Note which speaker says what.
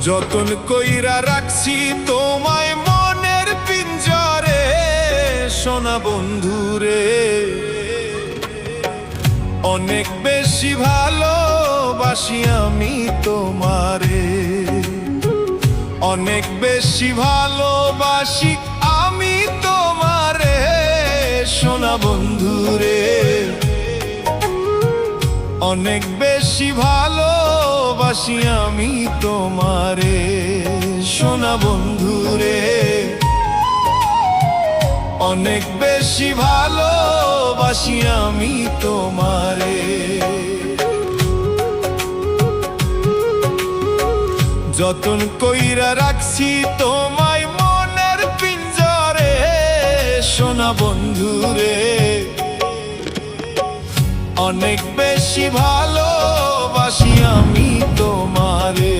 Speaker 1: যতন কইরা রাখছি তোমায় মনের পিঞ্জরে, সোনা বন্ধুরে। অনেক বেশি ভালোবাসি আমি তোমারে, অনেক বেশি ভালোবাসি আমি তোমারে, সোনা বন্ধুরে। অনেক বেশি ভালোবাসি আমি তোমারে, সোনা বন্ধুরে। অনেক বেশি ভালোবাসি আমি তোমারে। যতন কইরা রাখছি তোমায় মনের পিঞ্জরে, সোনা বন্ধুরে। অনেক বেশি ভালোবাসি আমি তোমারে।